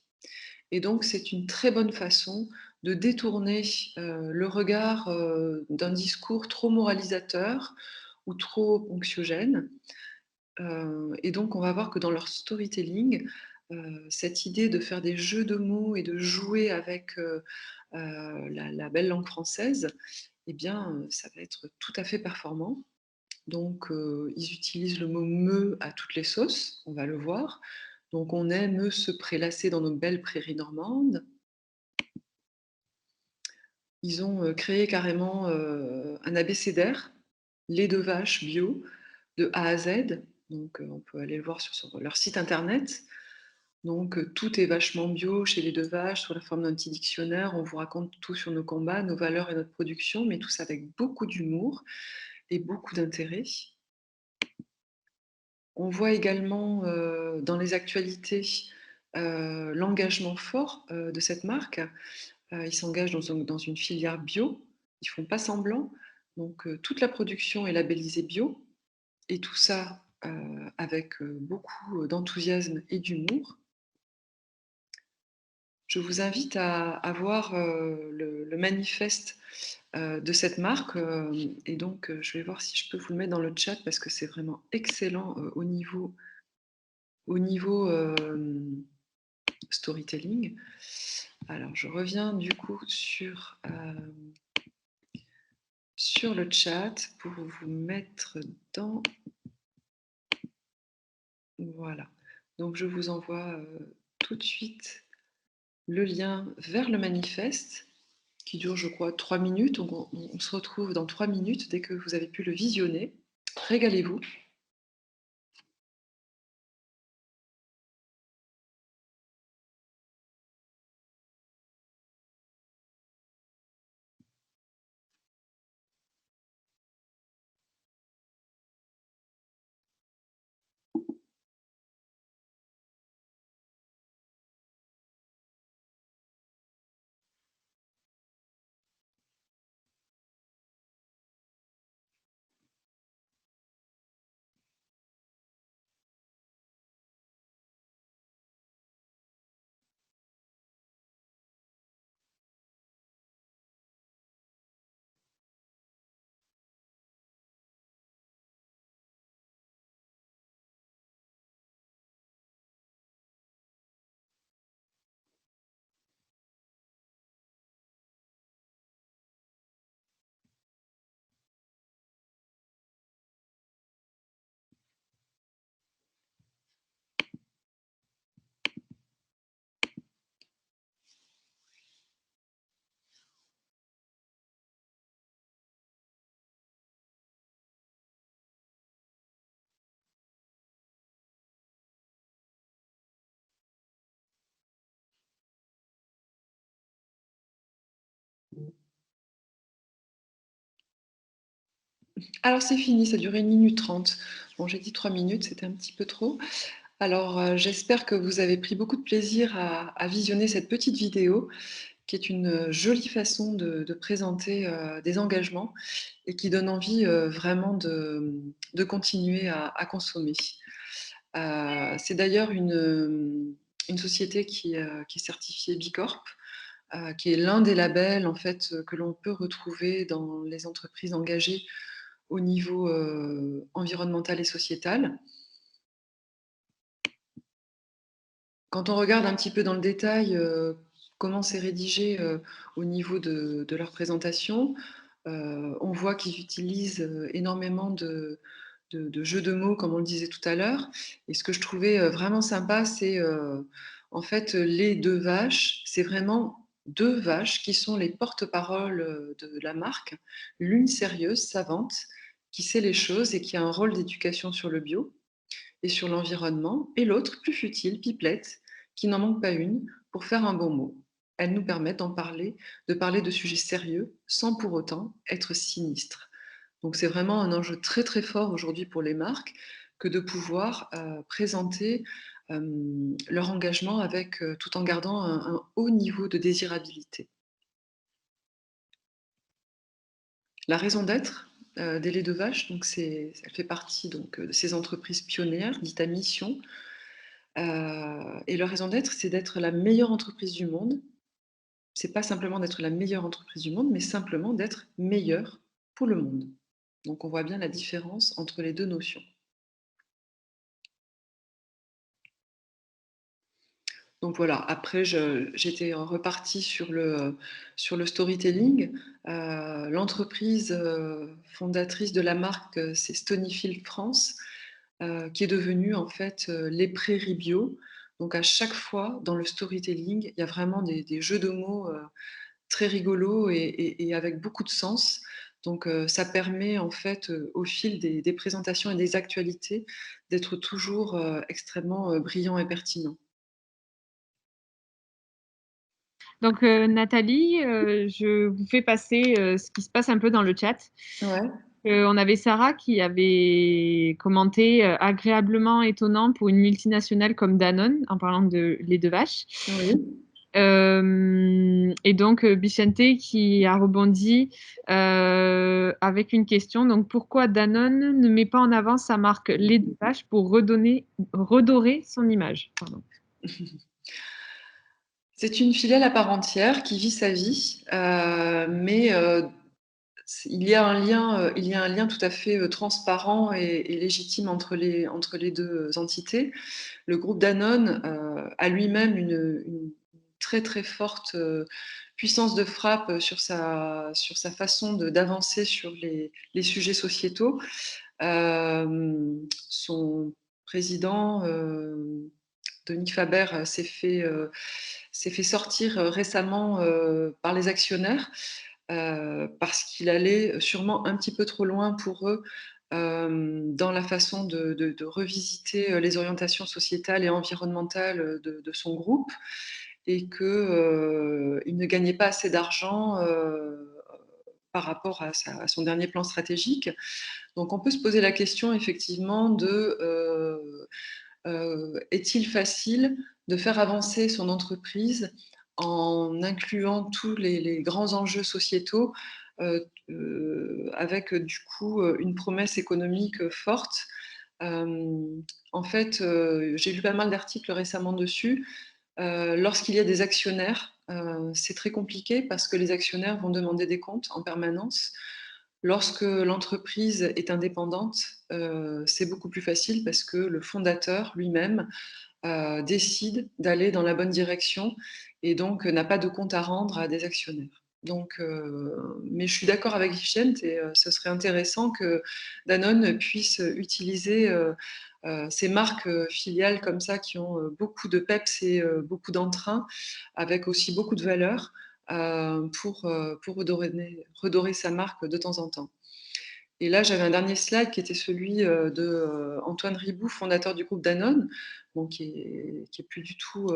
Et donc, c'est une très bonne façon de détourner le regard d'un discours trop moralisateur ou trop anxiogène. Et donc, on va voir que dans leur storytelling, cette idée de faire des jeux de mots et de jouer avec la belle langue française, eh bien, ça va être tout à fait performant. Donc, ils utilisent le mot «me» à toutes les sauces, on va le voir. Donc, on aime se prélasser dans nos belles prairies normandes. Ils ont créé carrément un abécédaire, lait de vache bio, de A à Z. Donc, on peut aller le voir sur leur site internet. Donc, tout est vachement bio chez les deux vaches, sous la forme d'un petit dictionnaire. On vous raconte tout sur nos combats, nos valeurs et notre production, mais tout ça avec beaucoup d'humour et beaucoup d'intérêt. On voit également dans les actualités l'engagement fort de cette marque. Ils s'engagent dans une filière bio, ils font pas semblant. Donc toute la production est labellisée bio et tout ça avec beaucoup d'enthousiasme et d'humour. Je vous invite à voir le manifeste de cette marque et donc je vais voir si je peux vous le mettre dans le chat parce que c'est vraiment excellent au niveau storytelling. Alors, je reviens du coup sur le chat pour vous mettre dans... Voilà. Donc, je vous envoie tout de suite le lien vers le manifeste qui dure, je crois, 3 minutes. Donc, on se retrouve dans 3 minutes dès que vous avez pu le visionner. Régalez-vous. Alors, c'est fini, ça durait 1 minute 30. Bon, j'ai dit 3 minutes, c'était un petit peu trop. Alors, j'espère que vous avez pris beaucoup de plaisir à visionner cette petite vidéo qui est une jolie façon de présenter des engagements et qui donne envie vraiment de continuer à consommer. C'est d'ailleurs une société qui est certifiée Bicorp, qui est l'un des labels en fait, que l'on peut retrouver dans les entreprises engagées au niveau environnemental et sociétal. Quand on regarde un petit peu dans le détail comment c'est rédigé au niveau de leur présentation, on voit qu'ils utilisent énormément de jeux de mots, comme on le disait tout à l'heure. Et ce que je trouvais vraiment sympa, c'est en fait les deux vaches. C'est vraiment deux vaches qui sont les porte-paroles de la marque. L'une sérieuse, savante, qui sait les choses et qui a un rôle d'éducation sur le bio et sur l'environnement, et l'autre, plus futile, Pipelette, qui n'en manque pas une, pour faire un bon mot. Elles nous permettent de parler de sujets sérieux, sans pour autant être sinistres. Donc c'est vraiment un enjeu très très fort aujourd'hui pour les marques que de pouvoir présenter leur engagement avec, tout en gardant un haut niveau de désirabilité. La raison d'être des laits de vache, donc elle fait partie donc, de ces entreprises pionnières, dites à mission. Et leur raison d'être, c'est d'être la meilleure entreprise du monde. C'est pas simplement d'être la meilleure entreprise du monde, mais simplement d'être meilleure pour le monde. Donc on voit bien la différence entre les deux notions. Donc voilà, après j'étais repartie sur le storytelling. L'entreprise fondatrice de la marque, c'est Stonyfield France, qui est devenue en fait les prairies bio. Donc à chaque fois dans le storytelling, il y a vraiment des jeux de mots très rigolos et avec beaucoup de sens. Donc ça permet en fait au fil des présentations et des actualités d'être toujours extrêmement brillant et pertinent. Donc, Nathalie, je vous fais passer ce qui se passe un peu dans le chat. Ouais, On avait Sarah qui avait commenté agréablement étonnant pour une multinationale comme Danone en parlant de lait de vache. oui. Et donc Bichente qui a rebondi avec une question. Donc pourquoi Danone ne met pas en avant sa marque lait de vache pour redorer son image? Pardon. C'est une filiale à part entière qui vit sa vie, mais il y a un lien tout à fait transparent et légitime entre les deux entités. Le groupe Danone a lui-même une très très forte puissance de frappe sur sa façon d'avancer sur les sujets sociétaux. Son président, Denis Faber, s'est fait sortir récemment par les actionnaires parce qu'il allait sûrement un petit peu trop loin pour eux dans la façon de revisiter les orientations sociétales et environnementales de son groupe et qu'il ne gagnait pas assez d'argent par rapport à son dernier plan stratégique. Donc on peut se poser la question effectivement de est-il facile de faire avancer son entreprise en incluant tous les grands enjeux sociétaux avec du coup une promesse économique forte. En fait, j'ai lu pas mal d'articles récemment dessus. Lorsqu'il y a des actionnaires, c'est très compliqué parce que les actionnaires vont demander des comptes en permanence. Lorsque l'entreprise est indépendante, c'est beaucoup plus facile parce que le fondateur lui-même décide d'aller dans la bonne direction et donc n'a pas de compte à rendre à des actionnaires. Donc, mais je suis d'accord avec Vicente et ce serait intéressant que Danone puisse utiliser ces marques filiales comme ça qui ont beaucoup de peps et beaucoup d'entrain, avec aussi beaucoup de valeur pour redorer sa marque de temps en temps. Et là, j'avais un dernier slide qui était celui de Antoine Riboud, fondateur du groupe Danone, bon, qui est plus du tout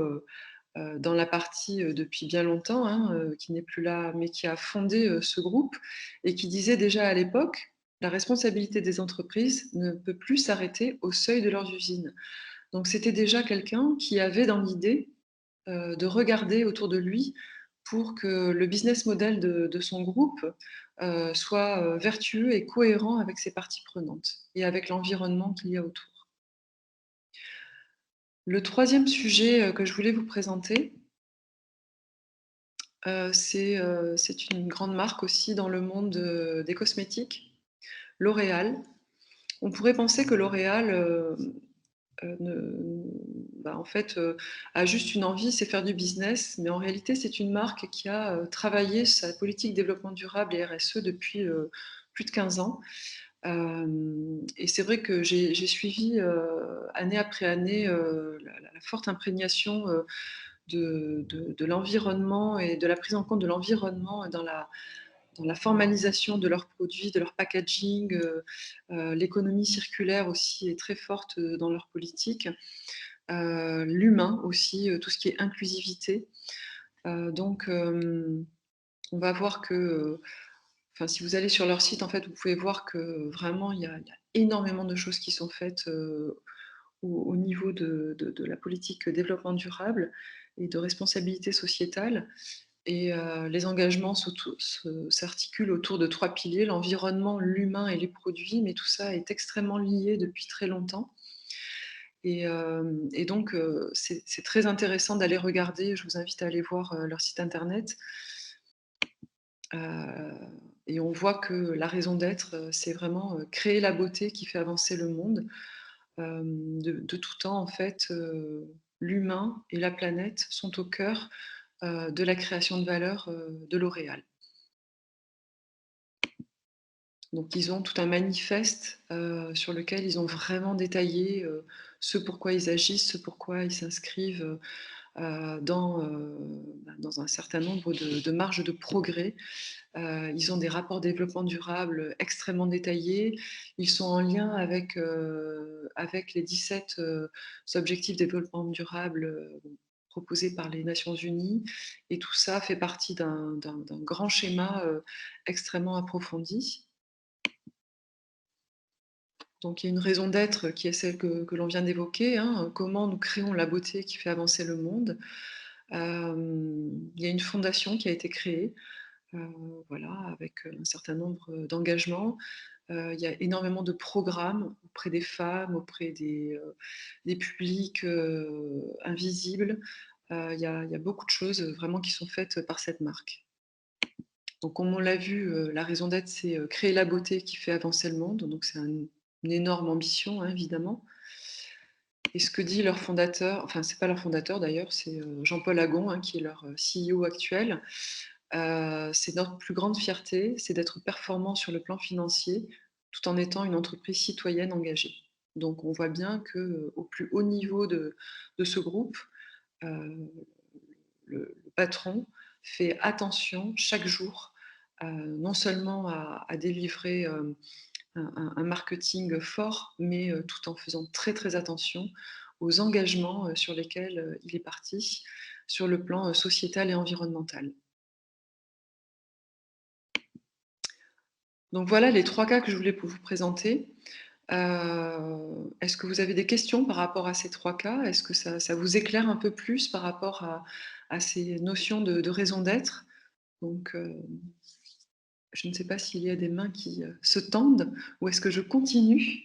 dans la partie depuis bien longtemps, hein, qui n'est plus là, mais qui a fondé ce groupe et qui disait déjà à l'époque, la responsabilité des entreprises ne peut plus s'arrêter au seuil de leurs usines. Donc c'était déjà quelqu'un qui avait dans l'idée de regarder autour de lui pour que le business model de son groupe soit vertueux et cohérent avec ses parties prenantes et avec l'environnement qu'il y a autour. Le troisième sujet que je voulais vous présenter, c'est une grande marque aussi dans le monde des cosmétiques. L'Oréal. On pourrait penser que L'Oréal en fait, a juste une envie, c'est faire du business, mais en réalité, c'est une marque qui a travaillé sa politique développement durable et RSE depuis plus de 15 ans. Et c'est vrai que j'ai suivi année après année la forte imprégnation de l'environnement et de la prise en compte de l'environnement dans la formalisation de leurs produits, de leur packaging. L'économie circulaire aussi est très forte dans leur politique. L'humain aussi, tout ce qui est inclusivité. Donc, on va voir que, si vous allez sur leur site, en fait, vous pouvez voir que vraiment, il y a énormément de choses qui sont faites au niveau de la politique développement durable et de responsabilité sociétale. Et les engagements s'articulent autour de 3 piliers, l'environnement, l'humain et les produits, mais tout ça est extrêmement lié depuis très longtemps. Et donc, c'est très intéressant d'aller regarder. Je vous invite à aller voir leur site internet. Et on voit que la raison d'être, c'est vraiment créer la beauté qui fait avancer le monde. De tout temps, en fait, l'humain et la planète sont au cœur de la création de valeur de L'Oréal. Donc ils ont tout un manifeste sur lequel ils ont vraiment détaillé ce pourquoi ils agissent, ce pourquoi ils s'inscrivent dans un certain nombre de marges de progrès. Ils ont des rapports développement durable extrêmement détaillés. Ils sont en lien avec les 17 objectifs développement durable proposés par les Nations Unies. Et tout ça fait partie d'un grand schéma extrêmement approfondi. Donc il y a une raison d'être qui est celle que l'on vient d'évoquer, hein, comment nous créons la beauté qui fait avancer le monde. Il y a une fondation qui a été créée, voilà, avec un certain nombre d'engagements. Il y a énormément de programmes auprès des femmes, auprès des publics invisibles. Il y a beaucoup de choses vraiment qui sont faites par cette marque. Donc, comme on l'a vu, la raison d'être, c'est créer la beauté qui fait avancer le monde. Donc, c'est une énorme ambition, hein, évidemment. Et ce que dit leur fondateur, enfin, c'est pas leur fondateur d'ailleurs, c'est Jean-Paul Agon, hein, qui est leur CEO actuel. C'est notre plus grande fierté, c'est d'être performant sur le plan financier, tout en étant une entreprise citoyenne engagée. Donc, on voit bien qu'au plus haut niveau de ce groupe, euh, le patron fait attention chaque jour, non seulement à délivrer un marketing fort, mais tout en faisant très très attention aux engagements sur lesquels il est parti sur le plan sociétal et environnemental. Donc voilà les 3 cas que je voulais vous présenter. Est-ce que vous avez des questions par rapport à ces 3 cas? Est-ce que ça vous éclaire un peu plus par rapport à ces notions de raison d'être? Donc, je ne sais pas s'il y a des mains qui se tendent ou est-ce que je continue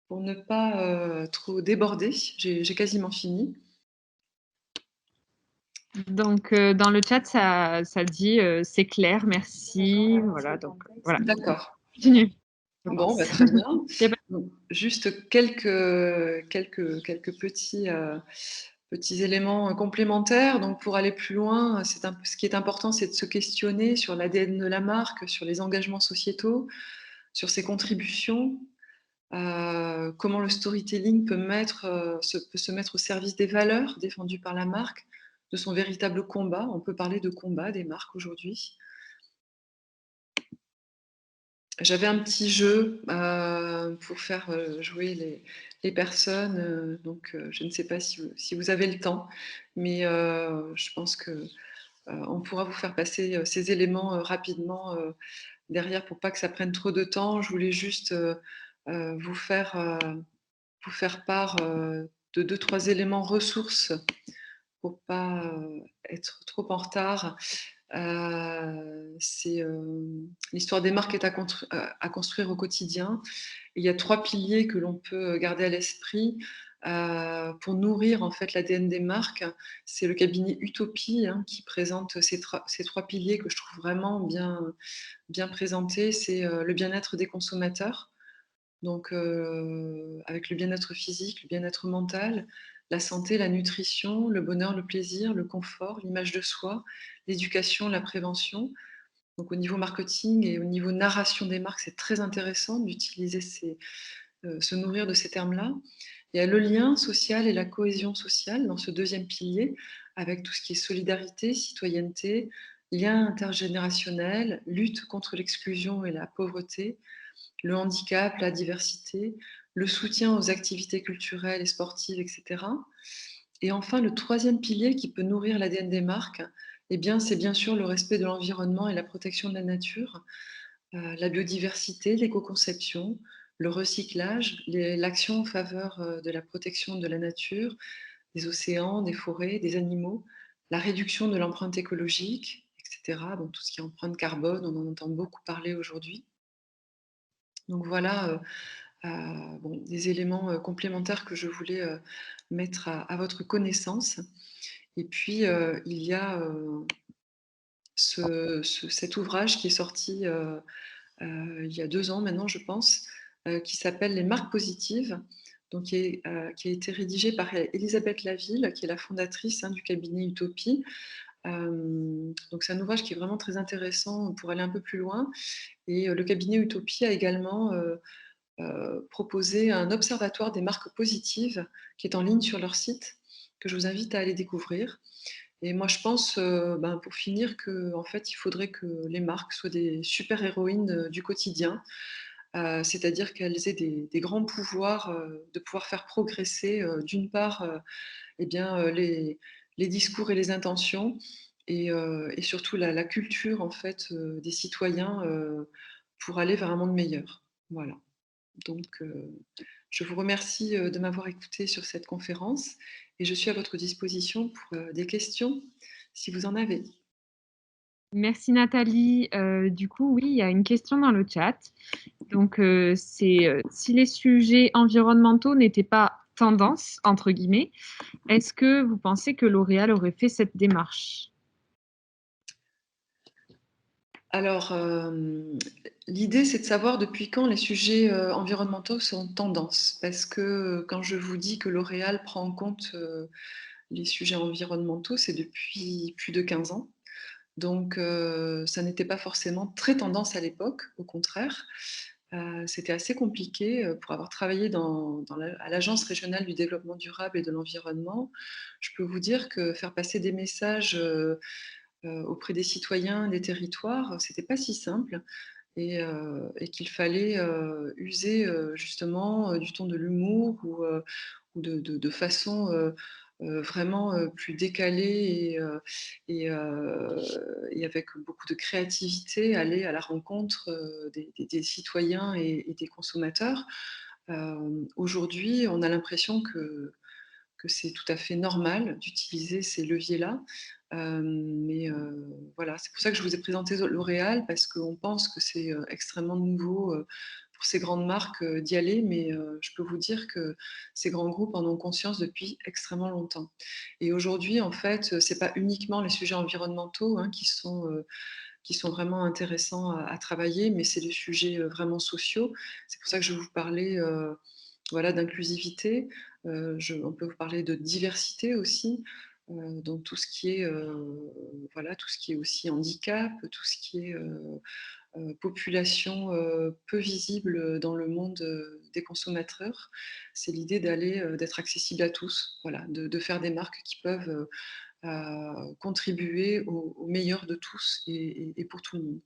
pour ne pas trop déborder? J'ai quasiment fini. Donc, dans le chat, ça dit c'est clair, merci. Voilà, donc voilà. D'accord. Continue. Bon, bah, très bien. Y a pas- Donc, juste quelques petits éléments complémentaires. Donc, pour aller plus loin, ce qui est important, c'est de se questionner sur l'ADN de la marque, sur les engagements sociétaux, sur ses contributions, comment le storytelling peut se mettre au service des valeurs défendues par la marque, de son véritable combat. On peut parler de combat des marques aujourd'hui. J'avais un petit jeu pour faire jouer les personnes. Donc, je ne sais pas si vous avez le temps, mais je pense que on pourra vous faire passer ces éléments rapidement derrière pour pas que ça prenne trop de temps. Je voulais juste vous faire part de 2-3 éléments ressources pour pas être trop en retard. C'est l'histoire des marques est à construire au quotidien. Et il y a 3 piliers que l'on peut garder à l'esprit. pour nourrir en fait l'ADN des marques. C'est le cabinet Utopie, hein, qui présente ces 3 piliers que je trouve vraiment bien présentés. C'est, le bien-être des consommateurs, donc avec le bien-être physique, le bien-être mental, la santé, la nutrition, le bonheur, le plaisir, le confort, l'image de soi, l'éducation, la prévention. Donc au niveau marketing et au niveau narration des marques, c'est très intéressant d'utiliser se nourrir de ces termes-là. Il y a le lien social et la cohésion sociale dans ce deuxième pilier, avec tout ce qui est solidarité, citoyenneté, lien intergénérationnel, lutte contre l'exclusion et la pauvreté, le handicap, la diversité, le soutien aux activités culturelles et sportives, etc. Et enfin, le troisième pilier qui peut nourrir l'ADN des marques, eh bien, c'est bien sûr le respect de l'environnement et la protection de la nature, la biodiversité, l'éco-conception, le recyclage, l'action en faveur de la protection de la nature, des océans, des forêts, des animaux, la réduction de l'empreinte écologique, etc. Donc tout ce qui est empreinte carbone, on en entend beaucoup parler aujourd'hui. Donc voilà, bon, des éléments complémentaires que je voulais mettre à votre connaissance. Et puis, il y a cet ouvrage qui est sorti il y a 2 ans maintenant, je pense, qui s'appelle Les marques positives, donc qui a été rédigé par Elisabeth Laville, qui est la fondatrice, hein, du cabinet Utopie. Donc c'est un ouvrage qui est vraiment très intéressant pour aller un peu plus loin. Et le cabinet Utopie a également proposé un observatoire des marques positives qui est en ligne sur leur site, que je vous invite à aller découvrir. Et moi, je pense, ben, pour finir, qu'en fait, il faudrait que les marques soient des super-héroïnes du quotidien, c'est-à-dire qu'elles aient des grands pouvoirs, de pouvoir faire progresser, d'une part, eh bien, les discours et les intentions, et surtout la culture en fait, des citoyens, pour aller vers un monde meilleur. Voilà. Donc, je vous remercie, de m'avoir écoutée sur cette conférence, et je suis à votre disposition pour, des questions, si vous en avez. Merci Nathalie. Du coup, oui, il y a une question dans le chat. Donc, c'est, si les sujets environnementaux n'étaient pas «tendance» entre guillemets, est-ce que vous pensez que L'Oréal aurait fait cette démarche? Alors, l'idée, c'est de savoir depuis quand les sujets, environnementaux sont tendance. Parce que, quand je vous dis que L'Oréal prend en compte, les sujets environnementaux, c'est depuis plus de 15 ans. Donc, ça n'était pas forcément très tendance à l'époque, au contraire. C'était assez compliqué, pour avoir travaillé à l'Agence régionale du développement durable et de l'environnement. Je peux vous dire que faire passer des messages, auprès des citoyens, des territoires, c'était pas si simple, et qu'il fallait, user, justement, du ton de l'humour, ou de façon, vraiment, plus décalée, et avec beaucoup de créativité, aller à la rencontre, des citoyens et des consommateurs. Aujourd'hui, on a l'impression que c'est tout à fait normal d'utiliser ces leviers-là. Mais voilà, c'est pour ça que je vous ai présenté L'Oréal, parce qu'on pense que c'est extrêmement nouveau pour ces grandes marques d'y aller, mais je peux vous dire que ces grands groupes en ont conscience depuis extrêmement longtemps. Et aujourd'hui, en fait, c'est pas uniquement les sujets environnementaux, hein, qui sont vraiment intéressants à travailler, mais c'est des sujets vraiment sociaux. C'est pour ça que je vous parlais, voilà, d'inclusivité. On peut vous parler de diversité aussi, donc tout ce qui est, voilà, tout ce qui est aussi handicap, tout ce qui est population peu visible dans le monde des consommateurs. C'est l'idée d'être accessible à tous, voilà, de faire des marques qui peuvent contribuer au meilleur de tous, et pour tout le monde.